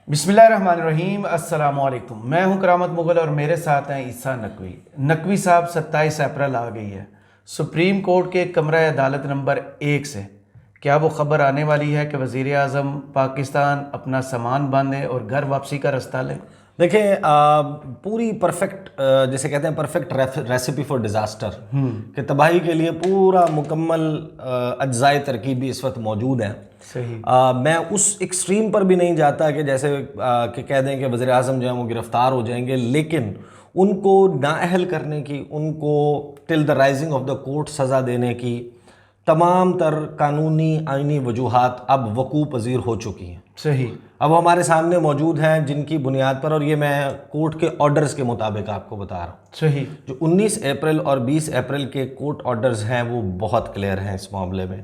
بسم اللہ الرحمن الرحیم، السلام علیکم۔ میں ہوں کرامت مغل اور میرے ساتھ ہیں عیسیٰ نقوی۔ نقوی صاحب 27 اپریل آ گئی ہے سپریم کورٹ کے کمرہ عدالت نمبر 1 سے۔ کیا وہ خبر آنے والی ہے کہ وزیر اعظم پاکستان اپنا سامان باندھیں اور گھر واپسی کا رستہ لیں؟ دیکھیں، پوری پرفیکٹ جسے کہتے ہیں پرفیکٹ ریسیپی فار ڈیزاسٹر، کہ تباہی کے لیے پورا مکمل اجزائے ترکیبی اس وقت موجود ہیں۔ صحیح۔ میں اس ایکسٹریم پر بھی نہیں جاتا کہ جیسے کہ کہہ دیں کہ وزیر اعظم جو ہیں وہ گرفتار ہو جائیں گے، لیکن ان کو نااہل کرنے کی، ان کو till the rising of the court سزا دینے کی تمام تر قانونی آئینی وجوہات اب وقوع پذیر ہو چکی ہیں۔ صحیح۔ اب وہ ہمارے سامنے موجود ہیں، جن کی بنیاد پر، اور یہ میں کورٹ کے آرڈرز کے مطابق آپ کو بتا رہا ہوں۔ صحیح۔ جو 19 اپریل اور 20 اپریل کے کورٹ آرڈرز ہیں وہ بہت کلیئر ہیں اس معاملے میں۔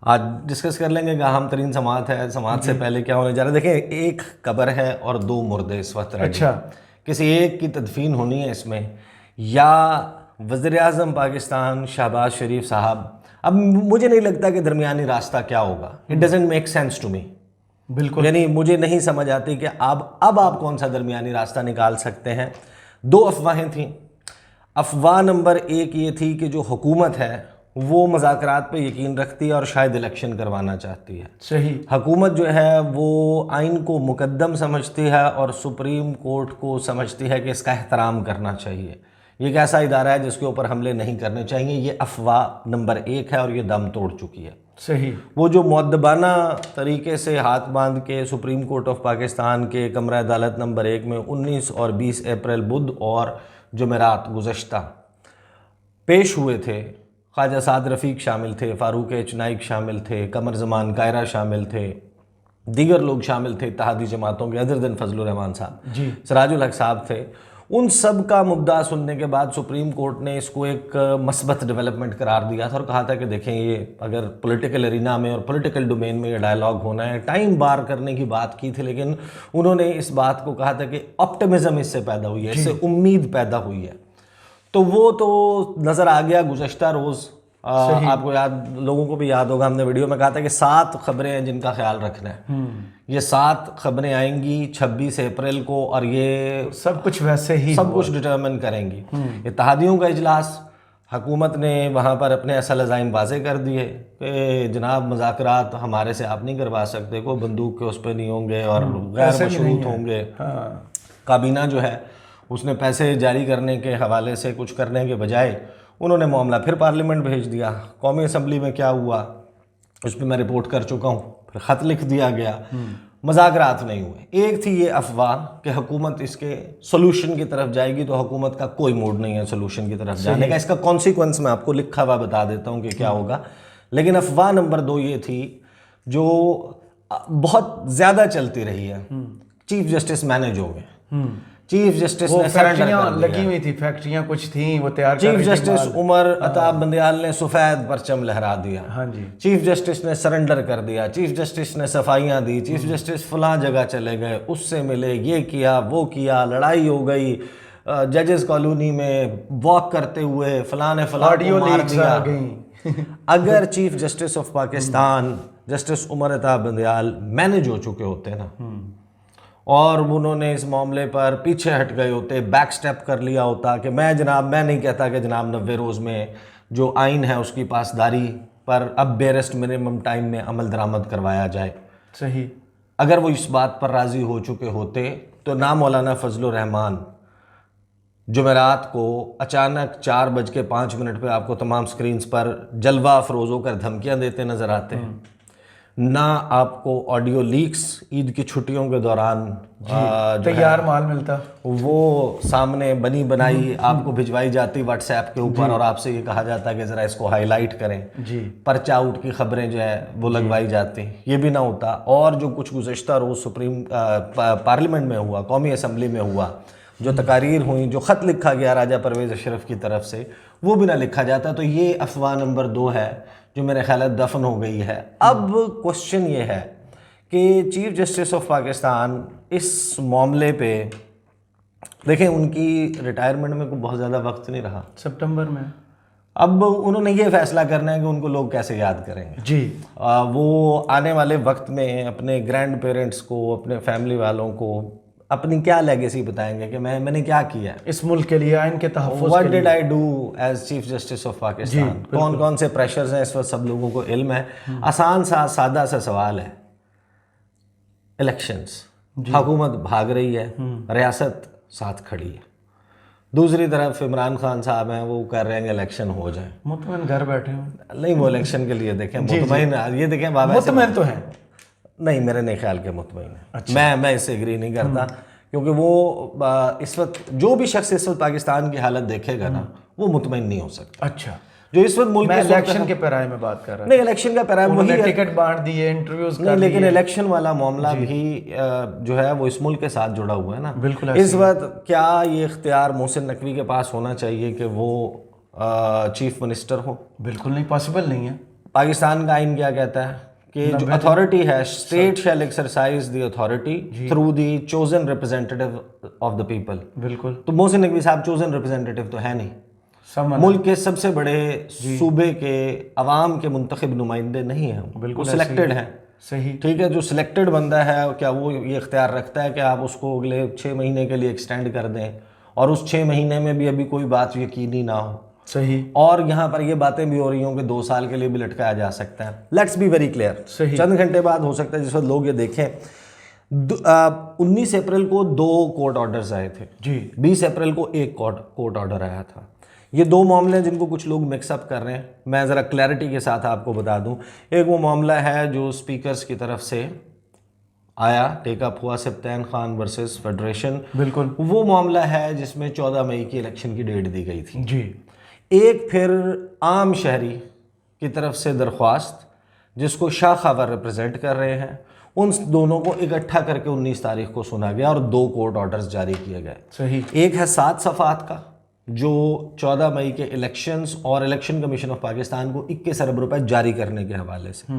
آج ڈسکس کر لیں گے کہ اہم ترین سماعت ہے، سماعت سے پہلے کیا ہونے جا رہا ہے۔ دیکھیں، ایک قبر ہے اور 2 مردے اس وقت ریڈی۔ اچھا۔ کسی ایک کی تدفین ہونی ہے اس میں، یا وزیر اعظم پاکستان شہباز شریف صاحب۔ اب مجھے نہیں لگتا کہ درمیانی راستہ کیا ہوگا۔ It doesn't make sense to me. بالکل، یعنی مجھے نہیں سمجھ آتی کہ اب آپ کون سا درمیانی راستہ نکال سکتے ہیں۔ 2 افواہیں تھیں۔ افواہ نمبر 1 یہ تھی کہ جو حکومت ہے وہ مذاکرات پہ یقین رکھتی ہے اور شاید الیکشن کروانا چاہتی ہے۔ صحیح۔ حکومت جو ہے وہ آئین کو مقدم سمجھتی ہے اور سپریم کورٹ کو سمجھتی ہے کہ اس کا احترام کرنا چاہیے۔ یہ ایک ایسا ادارہ ہے جس کے اوپر حملے نہیں کرنے چاہیے۔ یہ افواہ نمبر 1 ہے اور یہ دم توڑ چکی ہے۔ صحیح۔ وہ جو مؤدبانہ طریقے سے ہاتھ باندھ کے سپریم کورٹ آف پاکستان کے کمرہ عدالت نمبر 1 میں 19 اور 20 اپریل بدھ اور جمعرات گزشتہ پیش ہوئے تھے، خواجہ سعد رفیق شامل تھے، فاروق ایچ نائک شامل تھے، قمر زمان کائرہ شامل تھے، دیگر لوگ شامل تھے اتحادی جماعتوں کے، ادر دن فضل الرحمان صاحب، جی، سراج الحق صاحب تھے۔ ان سب کا مدعا سننے کے بعد سپریم کورٹ نے اس کو ایک مثبت ڈیولپمنٹ قرار دیا تھا اور کہا تھا کہ دیکھیں، یہ اگر پولیٹیکل ارینا میں اور پولیٹیکل ڈومین میں یہ ڈائلاگ ہونا ہے، ٹائم بار کرنے کی بات کی تھی، لیکن انہوں نے اس بات کو کہا تھا کہ آپٹمزم اس سے پیدا ہوئی ہے، اس سے امید پیدا ہوئی ہے۔ تو وہ تو نظر آ گیا گزشتہ روز۔ آپ کو یاد، لوگوں کو بھی یاد ہوگا، ہم نے ویڈیو میں کہا تھا کہ 7 خبریں ہیں جن کا خیال رکھنا ہے۔ یہ 7 خبریں آئیں گی 26 اپریل کو اور یہ سب کچھ ویسے ہی سب کچھ ڈٹرمن کریں گی۔ اتحادیوں کا اجلاس، حکومت نے وہاں پر اپنے اصل عزائم واضح کر دیے کہ جناب مذاکرات ہمارے سے آپ نہیں کروا سکتے، کوئی بندوق کے اس پہ نہیں ہوں گے اور غیر مشروط ہوں گے۔ کابینہ جو ہے اس نے پیسے جاری کرنے کے حوالے سے کچھ کرنے کے بجائے انہوں نے معاملہ پھر پارلیمنٹ بھیج دیا۔ قومی اسمبلی میں کیا ہوا اس پہ میں رپورٹ کر چکا ہوں، پھر خط لکھ دیا گیا، مذاکرات نہیں ہوئے۔ ایک تھی یہ افواہ کہ حکومت اس کے سولوشن کی طرف جائے گی، تو حکومت کا کوئی موڈ نہیں ہے سولوشن کی طرف جانے کا۔ اس کا کانسیکوینس میں آپ کو لکھا ہوا بتا دیتا ہوں کہ کیا ہوگا۔ لیکن افواہ نمبر 2 یہ تھی جو بہت زیادہ چلتی رہی ہے، چیف جسٹس مینیج ہو گئے۔ چیف جسٹس نے سرنڈر کر لگی دیا۔ ہوئی تھی، فیکٹریاں کچھ تھیں وہ تیار کر چیف رہی تھی جسٹس مال۔ عمر عطا بندیال نے سفید پرچم لہرا دیا۔ ہاں جی، چیف جسٹس نے سرنڈر کر دیا، چیف جسٹس نے صفائیاں دی، چیف جسٹس فلاں جگہ چلے گئے، اس سے ملے، یہ کیا وہ کیا، لڑائی ہو گئی ججز کالونی میں واک کرتے ہوئے، فلاں نے فلاں کو مار دیا۔ اگر chief justice of Pakistan justice Umar Ata Bandial manage ہو چکے ہوتے نا، اور انہوں نے اس معاملے پر پیچھے ہٹ گئے ہوتے، بیک سٹیپ کر لیا ہوتا کہ میں نہیں کہتا کہ جناب 90 روز میں جو آئین ہے اس کی پاسداری پر اب بیرسٹ منیمم ٹائم میں عمل درآمد کروایا جائے۔ صحیح۔ اگر وہ اس بات پر راضی ہو چکے ہوتے تو نہ مولانا فضل الرحمان جمعرات کو اچانک 4:05 پہ آپ کو تمام سکرینز پر جلوہ افروز ہو کر دھمکیاں دیتے نظر آتے ہیں، نہ آپ کو آڈیو لیکس عید کی چھٹیوں کے دوران تیار مال ملتا، وہ سامنے بنی بنائی آپ کو بھجوائی جاتی واٹس ایپ کے اوپر، اور آپ سے یہ کہا جاتا کہ ذرا اس کو ہائی لائٹ کریں، پرچہ آؤٹ کی خبریں جو ہے وہ لگوائی جاتی، یہ بھی نہ ہوتا۔ اور جو کچھ گزشتہ روز سپریم پارلیمنٹ میں ہوا، قومی اسمبلی میں ہوا، جو تقاریر ہوئیں، جو خط لکھا گیا راجہ پرویز اشرف کی طرف سے، وہ بھی نہ لکھا جاتا۔ تو یہ افواہ نمبر 2 ہے جو میرے خیال ہے دفن ہو گئی ہے۔ اب کوشچن یہ ہے کہ چیف جسٹس آف پاکستان اس معاملے پہ، دیکھیں ان کی ریٹائرمنٹ میں کوئی بہت زیادہ وقت نہیں رہا، سپٹمبر میں اب انہوں نے یہ فیصلہ کرنا ہے کہ ان کو لوگ کیسے یاد کریں گے. جی وہ آنے والے وقت میں اپنے گرینڈ پیرنٹس کو, اپنے فیملی والوں کو اپنی کیا لیگیسی بتائیں گے کہ میں نے کیا کیا ہے اس ملک کے لیے, آئین کے تحفظ واٹ کے لیے. Did I do as chief justice of Pakistan. کون کون سے پریشرز ہیں اس وقت سب لوگوں کو علم ہے. آسان سا سادہ سا سوال ہے, الیکشنز, حکومت بھاگ رہی ہے, ریاست ساتھ کھڑی ہے, دوسری طرف عمران خان صاحب ہیں وہ کر رہے ہیں کہ الیکشن ہو جائیں. مطمئن گھر بیٹھے ہیں. نہیں, وہ الیکشن کے لیے دیکھیں مطمئن, یہ دیکھیں بابا مطمئن تو ہیں. نہیں, میرے نہیں خیال کے مطمئن ہے. میں اس سے ایگری نہیں کرتا, کیونکہ وہ اس وقت جو بھی شخص اس وقت پاکستان کی حالت دیکھے گا نا وہ مطمئن نہیں ہو سکتا. اچا, جو اس وقت ملک میں الیکشن کے پیرائے میں بات کر رہا ہوں. نہیں, الیکشن کا پیرام وہی ہے, ٹکٹ بانٹ دیے, انٹرویوز نہیں, لیکن الیکشن والا معاملہ بھی جو ہے وہ اس ملک کے ساتھ جڑا ہوا ہے نا. بالکل. اس وقت کیا یہ اختیار محسن نقوی کے پاس ہونا چاہیے کہ وہ چیف منسٹر ہو؟ بالکل نہیں, پاسبل نہیں ہے. پاکستان کا آئین کیا کہتا ہے کہ جو اتھارٹی ہے, state shall exercise the authority through the chosen representative of the people. بالکل. تو محسن نقوی صاحب چوزن ریپرزینٹیو تو ہے نہیں, ملک کے سب سے بڑے صوبے کے عوام کے منتخب نمائندے نہیں ہیں. بالکل سلیکٹڈ ہیں. صحیح, ٹھیک ہے. جو سلیکٹڈ بندہ ہے کیا وہ یہ اختیار رکھتا ہے کہ آپ اس کو اگلے 6 مہینے کے لیے ایکسٹینڈ کر دیں اور اس 6 مہینے میں بھی ابھی کوئی بات یقینی نہ ہو؟ صحیح. اور یہاں پر یہ باتیں بھی ہو رہی ہوں کہ 2 سال کے لیے بھی لٹکایا جا سکتا ہے. Let's be very clear. چند گھنٹے بعد ہو سکتا ہے جس وقت لوگ یہ دیکھیں, 19 اپریل کو 2 کورٹ آرڈرز آئے تھے. جی. 20 اپریل کو 1 کورٹ آرڈر آیا تھا. یہ 2 معاملے جن کو کچھ لوگ مکس اپ کر رہے ہیں, میں ذرا کلیئرٹی کے ساتھ آپ کو بتا دوں. ایک وہ معاملہ ہے جو اسپیکرز کی طرف سے آیا, ٹیک اپ ہوا, سبطین خان ورسز فیڈریشن. بالکل. وہ معاملہ ہے جس میں 14 مئی کی الیکشن کی ڈیٹ دی گئی تھی. جی. ایک پھر عام شہری کی طرف سے درخواست جس کو شاہ خاور ریپرزینٹ کر رہے ہیں, ان دونوں کو اکٹھا کر کے 19 تاریخ کو سنا گیا اور 2 کورٹ آرڈرز جاری کیے گئے. صحیح. ایک ہے 7 صفحات کا جو 14 مئی کے الیکشنز اور الیکشن کمیشن آف پاکستان کو 21 ارب روپے جاری کرنے کے حوالے سے,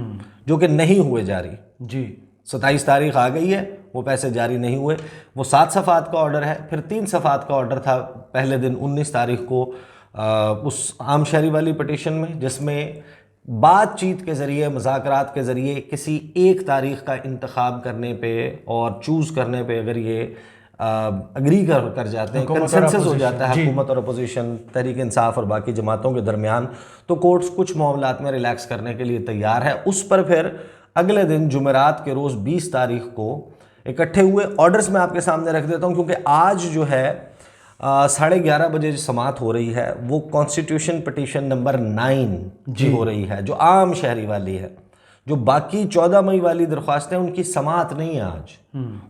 جو کہ نہیں ہوئے جاری. جی. 27 تاریخ آ گئی ہے, وہ پیسے جاری نہیں ہوئے. وہ 7 صفحات کا آرڈر ہے. پھر 3 صفحات کا آرڈر تھا پہلے دن 19 تاریخ کو اس عام شہری والی پٹیشن میں, جس میں بات چیت کے ذریعے, مذاکرات کے ذریعے کسی ایک تاریخ کا انتخاب کرنے پہ اور چوز کرنے پہ اگر یہ اگری کر جاتے ہیں, کنسنسس ہو جاتا ہے حکومت اور اپوزیشن, تحریک انصاف اور باقی جماعتوں کے درمیان, تو کورٹس کچھ معاملات میں ریلیکس کرنے کے لیے تیار ہے. اس پر پھر اگلے دن جمعرات کے روز 20 تاریخ کو اکٹھے ہوئے. آرڈرز میں آپ کے سامنے رکھ دیتا ہوں کیونکہ آج جو ہے 11:30 بجے جو سماعت ہو رہی ہے وہ کانسٹیٹیوشن پٹیشن نمبر 9 ہو رہی ہے, جو عام شہری والی ہے. جو باقی 14 مئی والی درخواستیں ان کی سماعت نہیں ہے آج,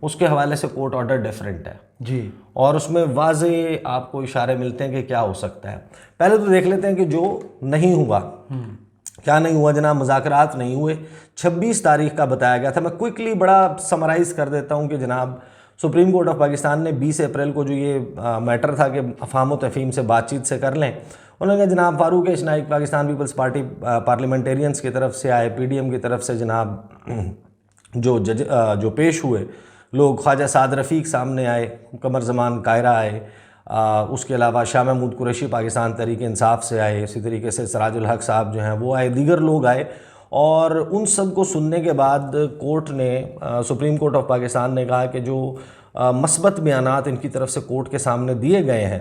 اس کے حوالے سے کورٹ آرڈر ڈیفرنٹ ہے. جی. اور اس میں واضح آپ کو اشارے ملتے ہیں کہ کیا ہو سکتا ہے. پہلے تو دیکھ لیتے ہیں کہ جو نہیں ہوا, کیا نہیں ہوا جناب. مذاکرات نہیں ہوئے. 26 تاریخ کا بتایا گیا تھا. میں کوئکلی بڑا سمرائز کر دیتا ہوں کہ جناب سپریم کورٹ آف پاکستان نے 20 اپریل کو جو یہ میٹر تھا کہ افہام و تفہیم سے بات چیت سے کر لیں, انہوں نے کہا جناب فاروق اشنائک پاکستان پیپلز پارٹی پارلیمنٹیرینز کی طرف سے آئے, پی ڈی ایم کی طرف سے جناب جو پیش ہوئے لوگ, خواجہ سعد رفیق سامنے آئے, قمر زمان قاہرہ آئے, اس کے علاوہ شاہ محمود قریشی پاکستان تحریک انصاف سے آئے, اسی طریقے سے سراج الحق صاحب جو ہیں وہ آئے, دیگر لوگ آئے. اور ان سب کو سننے کے بعد کورٹ نے, سپریم کورٹ آف پاکستان نے کہا کہ جو مثبت بیانات ان کی طرف سے کورٹ کے سامنے دیے گئے ہیں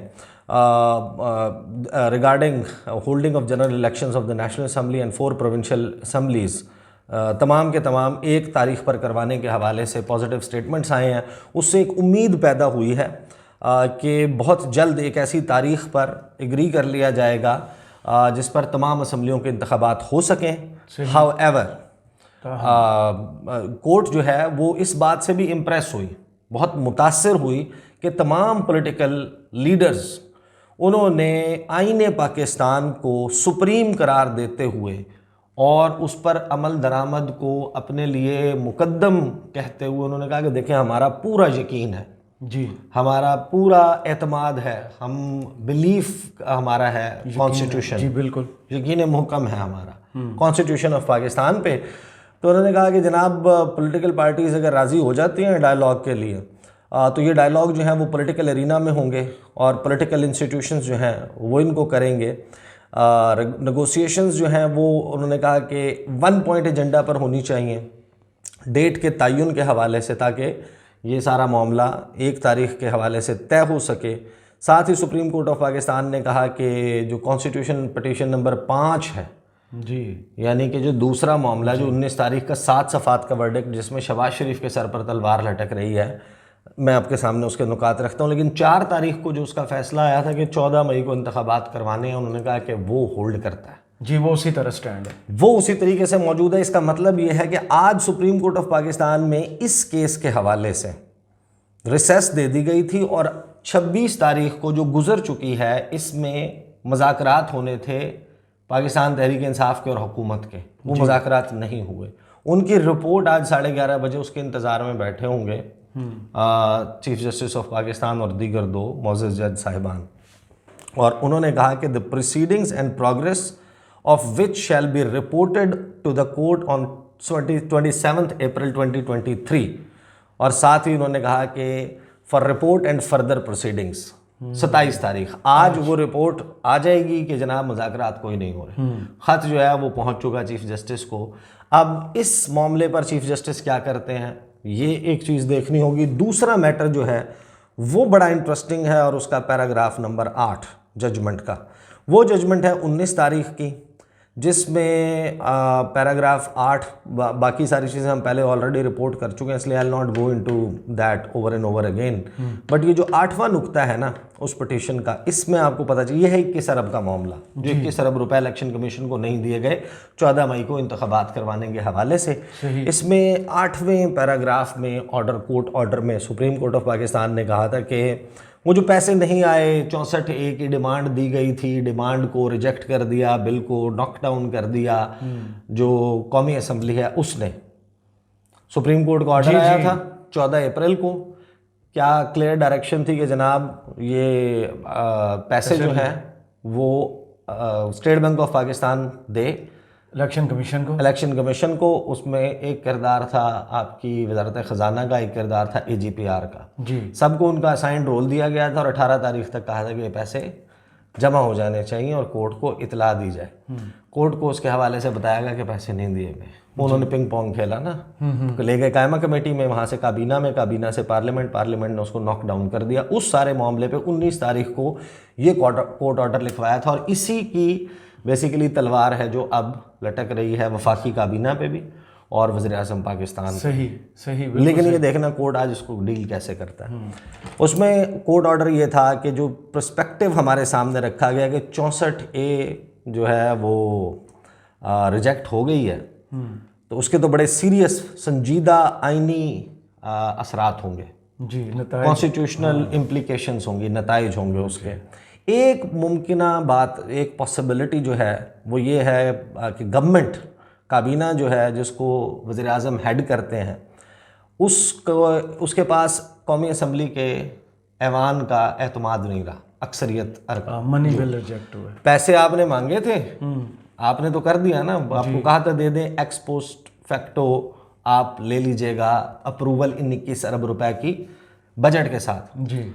regarding holding of general elections of the national assembly and 4 provincial assemblies, تمام کے تمام 1 تاریخ پر کروانے کے حوالے سے پازیٹیو سٹیٹمنٹس آئے ہیں. اس سے ایک امید پیدا ہوئی ہے کہ بہت جلد ایک ایسی تاریخ پر اگری کر لیا جائے گا جس پر تمام اسمبلیوں کے انتخابات ہو سکیں. ہاؤ ایور کورٹ جو ہے وہ اس بات سے بھی امپریس ہوئی, بہت متاثر ہوئی کہ تمام پولیٹیکل لیڈرز انہوں نے آئین پاکستان کو سپریم قرار دیتے ہوئے اور اس پر عمل درآمد کو اپنے لیے مقدم کہتے ہوئے انہوں نے کہا کہ دیکھیں ہمارا پورا یقین ہے, جی ہمارا پورا اعتماد ہے, ہم بلیف ہمارا ہے کانسٹیٹیوشن, جی بالکل یقین محکم ہے ہمارا کانسٹیٹیوشن آف پاکستان پہ. تو انہوں نے کہا کہ جناب پولیٹیکل پارٹیز اگر راضی ہو جاتی ہیں ڈائیلاگ کے لیے تو یہ ڈائیلاگ جو ہیں وہ پولیٹیکل ارینا میں ہوں گے اور پولیٹیکل انسٹیٹیوشنز جو ہیں وہ ان کو کریں گے. نیگوسیشنز جو ہیں وہ انہوں نے کہا کہ 1 پوائنٹ ایجنڈا پر ہونی چاہیے ڈیٹ کے تعین کے حوالے سے، تاکہ یہ سارا معاملہ 1 تاریخ کے حوالے سے طے ہو سکے۔ ساتھ ہی سپریم کورٹ آف پاکستان نے کہا کہ جو کانسٹیٹیوشن پٹیشن نمبر 5 ہے، جی، یعنی کہ جو دوسرا معاملہ جو 19 تاریخ کا 7 صفحات کا ورڈکٹ جس میں شہباز شریف کے سر پر تلوار لٹک رہی ہے، میں آپ کے سامنے اس کے نکات رکھتا ہوں، لیکن 4 تاریخ کو جو اس کا فیصلہ آیا تھا کہ 14 مئی کو انتخابات کروانے ہیں، انہوں نے کہا کہ وہ ہولڈ کرتا ہے۔ جی، وہ اسی طرح سٹینڈ ہے، وہ اسی طریقے سے موجود ہے۔ اس کا مطلب یہ ہے کہ آج سپریم کورٹ آف پاکستان میں اس کیس کے حوالے سے ریسیس دے دی گئی تھی، اور 26 تاریخ کو جو گزر چکی ہے اس میں مذاکرات ہونے تھے پاکستان تحریک انصاف کے اور حکومت کے، وہ مذاکرات نہیں ہوئے۔ ان کی رپورٹ آج 11:30 بجے اس کے انتظار میں بیٹھے ہوں گے چیف جسٹس آف پاکستان اور دیگر 2 معزز جج صاحبان، اور انہوں نے کہا کہ the proceedings and progress of which shall be reported to the court on 27th April 2023، اور ساتھ ہی انہوں نے کہا کہ for report and further proceedings 27 تاریخ آج وہ رپورٹ آ جائے گی کہ جناب مذاکرات کوئی نہیں ہو رہے۔ خط جو ہے وہ پہنچ چکا چیف جسٹس کو۔ اب اس معاملے پر چیف جسٹس کیا کرتے ہیں یہ ایک چیز دیکھنی ہوگی۔ دوسرا میٹر جو ہے وہ بڑا انٹرسٹنگ ہے، اور اس کا پیراگراف نمبر 8 ججمنٹ کا، وہ ججمنٹ ہے 19 تاریخ کی، جس میں پیراگراف 8 باقی ساری چیزیں ہم پہلے آلریڈی رپورٹ کر چکے ہیں، اس لیے I'll not go into that over and over again، but یہ جو 8واں نقطہ ہے نا اس پٹیشن کا، اس میں آپ کو پتہ چاہیے یہ ہے 21 ارب کا معاملہ، جو 21 ارب روپے الیکشن کمیشن کو نہیں دیے گئے 14 مئی کو انتخابات کروانے کے حوالے سے۔ اس میں 8ویں پیراگراف میں کورٹ آرڈر میں سپریم کورٹ آف پاکستان نے کہا تھا کہ وہ جو پیسے نہیں آئے 64A کی ڈیمانڈ دی گئی تھی، ڈیمانڈ کو ریجیکٹ کر دیا، بل کو ناک ڈاؤن کر دیا جو قومی اسمبلی ہے اس نے۔ سپریم کورٹ کا آرڈر آیا تھا 14 اپریل کو، کیا کلیئر ڈائریکشن تھی کہ جناب یہ پیسے جو ہیں وہ state bank of Pakistan they election commission کو۔ اس میں ایک کردار تھا آپ کی وزارت خزانہ کا، ایک کردار تھا AGPR کا، جی، سب کو ان کا اسائنڈ رول دیا گیا تھا، اور 18 تاریخ تک کہا تھا کہ یہ پیسے جمع ہو جانے چاہیے اور کورٹ کو اطلاع دی جائے۔ کورٹ کو اس کے حوالے سے بتایا گیا کہ پیسے نہیں دیے گئے، انہوں نے پنگ پونگ کھیلا نا، لے گئے قائمہ کمیٹی میں، وہاں سے کابینہ میں، کابینہ سے پارلیمنٹ نے اس کو ناک ڈاؤن کر دیا۔ اس سارے معاملے پہ 19 تاریخ کو یہ کورٹ آرڈر لکھوایا تھا، اور اسی کی بیسیکلی تلوار ہے جو اب لٹک رہی ہے وفاقی کابینہ پہ بھی اور وزیر اعظم پاکستان۔ صحیح، لیکن یہ دیکھنا کورٹ آج اس کو ڈیل کیسے کرتا ہے۔ اس میں کورٹ آرڈر یہ تھا کہ جو پرسپیکٹیو ہمارے سامنے رکھا گیا کہ 64A جو ہے وہ ریجیکٹ ہو گئی ہے، تو اس کے تو بڑے سیریس سنجیدہ آئینی اثرات ہوں گے، جی، کانسٹیٹیوشنل امپلیکیشنز ہوں گی، نتائج ہوں گے اس کے۔ ایک ممکنہ بات، ایک پاسبلٹی جو ہے وہ یہ ہے کہ گورنمنٹ کابینہ جو ہے جس کو وزیر اعظم ہیڈ کرتے ہیں، اس کے پاس قومی اسمبلی کے ایوان کا اعتماد نہیں رہا، اکثریت منی بل ریجیکٹ ہوئے، پیسے آپ نے مانگے تھے، آپ نے تو کر دیا نا، آپ کو کہا تھا دے دیں، ایکس پوسٹ فیکٹو آپ لے لیجئے گا اپروول 21 ارب روپے کی بجٹ کے ساتھ۔ جی،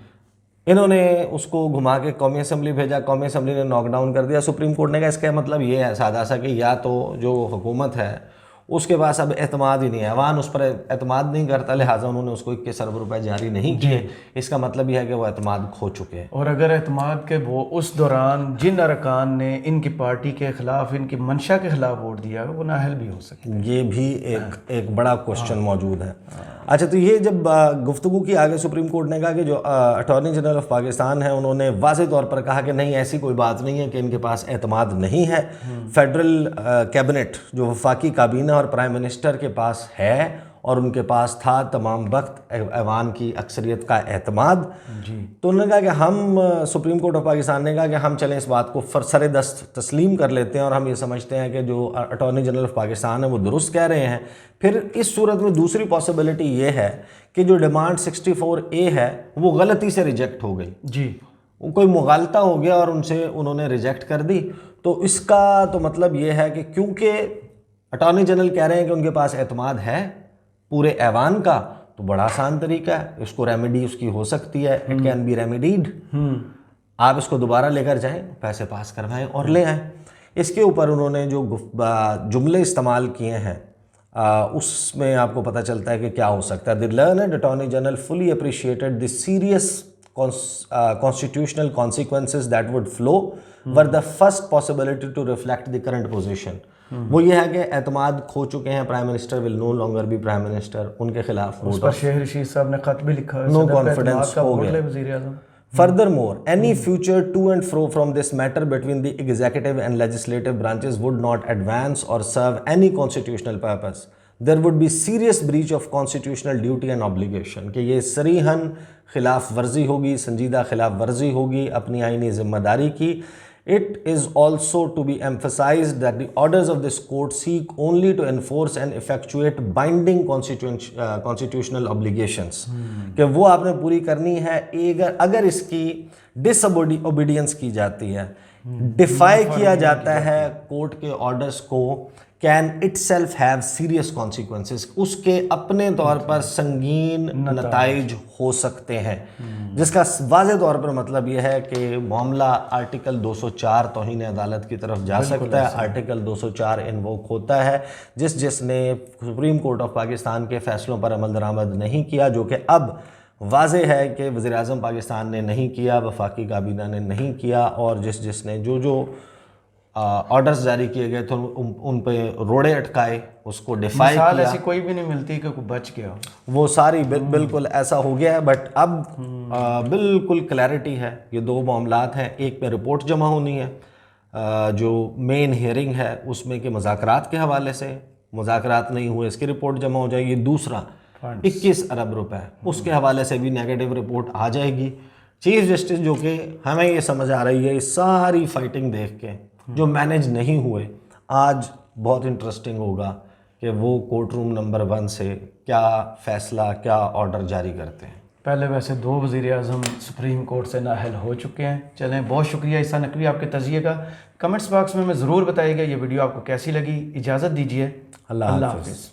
انہوں نے اس کو گھما کے قومی اسمبلی بھیجا، قومی اسمبلی نے ناک ڈاؤن کر دیا۔ سپریم کورٹ نے کہا اس کا مطلب یہ ہے سادہ سا کہ یا تو جو حکومت ہے اس کے پاس اب اعتماد ہی نہیں ہے، عوام اس پر اعتماد نہیں کرتا، لہٰذا انہوں نے اس کو 21 ارب روپے جاری نہیں کیے۔ اس کا مطلب یہ ہے کہ وہ اعتماد کھو چکے ہیں، اور اگر اعتماد کے وہ اس دوران جن ارکان نے ان کی پارٹی کے خلاف، ان کی منشا کے خلاف ووٹ دیا وہ نااہل بھی ہو سکتے، یہ بھی ایک بڑا کوشچن موجود ہے۔ اچھا، تو یہ جب گفتگو کی آگے سپریم کورٹ نے کہا کہ جو اٹارنی جنرل آف پاکستان ہے انہوں نے واضح طور پر کہا کہ نہیں، ایسی کوئی بات نہیں ہے کہ ان کے پاس اعتماد نہیں ہے، فیڈرل کیبنٹ جو وفاقی کابینہ اور پرائم منسٹر کے پاس ہے اور ان کے پاس تھا تمام وقت ایوان کی اکثریت کا اعتماد۔ تو انہوں نے کہا کہ ہم سپریم کورٹ آف پاکستان نے کہا کہ ہم چلیں اس بات کو سر دست تسلیم کر لیتے ہیں، اور ہم یہ سمجھتے ہیں کہ جو اٹارنی جنرل آف پاکستان ہے وہ درست کہہ رہے ہیں۔ پھر اس صورت میں دوسری پاسبلٹی یہ ہے کہ جو ڈیمانڈ 64A ہے وہ غلطی سے ریجیکٹ ہو گئی، جی، کوئی مغالطہ ہو گیا اور انہوں نے ریجیکٹ کر دی۔ تو اس کا تو مطلب یہ ہے کہ کیونکہ اٹارنی جنرل کہہ رہے ہیں کہ ان کے پاس اعتماد ہے پورے ایوان کا، تو بڑا آسان طریقہ ہے، اس کو ریمیڈی اس کی ہو سکتی ہے، اٹ کین بی ریمیڈیڈ۔ آپ اس کو دوبارہ لے کر جائیں، پیسے پاس کروائیں اور لے آئیں۔ اس کے اوپر انہوں نے جو جملے استعمال کیے ہیں اس میں آپ کو پتہ چلتا ہے کہ کیا ہو سکتا ہے۔ The learned attorney general fully appreciated the serious constitutional consequences that would flow were the first possibility to reflect the current position۔ وہ یہ ہے کہ اعتماد کھو چکے ہیں، prime minister will no longer be prime minister، ان کے خلاف اس پر شیخ رشید صاحب نے خط بھی لکھا ہے، no صدر پہ confidence اعتماد کا ہو ووٹ گیا۔ لے وزیر اعظم۔ Furthermore, any future to and fro from this matter between the executive and legislative branches would not advance or serve any constitutional purpose۔ There would be serious breach of constitutional duty and obligation، کہ یہ صریحاً خلاف ورزی ہوگی، سنجیدہ خلاف ورزی ہوگی اپنی آئینی ذمہ داری کی۔ It is also to be emphasized that the orders of this court seek only to enforce and effectuate binding constitutional obligations، کہ وہ آپ نے پوری کرنی ہے۔ اگر اس کی ڈس اوبیڈینس کی جاتی ہے، ڈیفائی کیا جاتا ہے کورٹ کے آرڈرز کو، can itself have serious consequences، اس کے اپنے طور پر سنگین نتائج ہو سکتے ہیں، جس کا واضح طور پر مطلب یہ ہے کہ معاملہ آرٹیکل 204 توہین عدالت کی طرف جا سکتا ہے۔ آرٹیکل 204 انووک ہوتا ہے، جس نے سپریم کورٹ آف پاکستان کے فیصلوں پر عمل درآمد نہیں کیا، جو کہ اب واضح ہے کہ وزیر اعظم پاکستان نے نہیں کیا، وفاقی کابینہ نے نہیں کیا، اور جس نے جو آرڈرز جاری کیے گئے تھے ان پہ روڑے اٹکائے، اس کو ڈیفائی کیا۔ مثال ایسی کوئی بھی نہیں ملتی کہ کوئی بچ گیا ہو، وہ ساری بالکل ایسا ہو گیا ہے۔ بٹ اب بالکل کلیئرٹی ہے، یہ دو معاملات ہیں۔ ایک میں رپورٹ جمع ہونی ہے، جو مین ہیئرنگ ہے اس میں کہ مذاکرات کے حوالے سے، مذاکرات نہیں ہوئے اس کی رپورٹ جمع ہو جائے گی۔ دوسرا 21 ارب روپے، اس کے حوالے سے بھی نیگیٹو رپورٹ آ جائے گی۔ چیف جسٹس جو کہ ہمیں یہ سمجھ آ رہی ہے اس ساری فائٹنگ دیکھ کے جو مینیج نہیں ہوئے، آج بہت انٹرسٹنگ ہوگا کہ وہ کورٹ روم نمبر 1 سے کیا فیصلہ، کیا آرڈر جاری کرتے ہیں۔ پہلے ویسے 2 وزیر اعظم سپریم کورٹ سے نااہل ہو چکے ہیں۔ چلیں، بہت شکریہ عیسیٰ نقوی آپ کے تجزیے کا۔ کمنٹس باکس میں ضرور بتائیے گا یہ ویڈیو آپ کو کیسی لگی۔ اجازت دیجیے، اللہ حافظ۔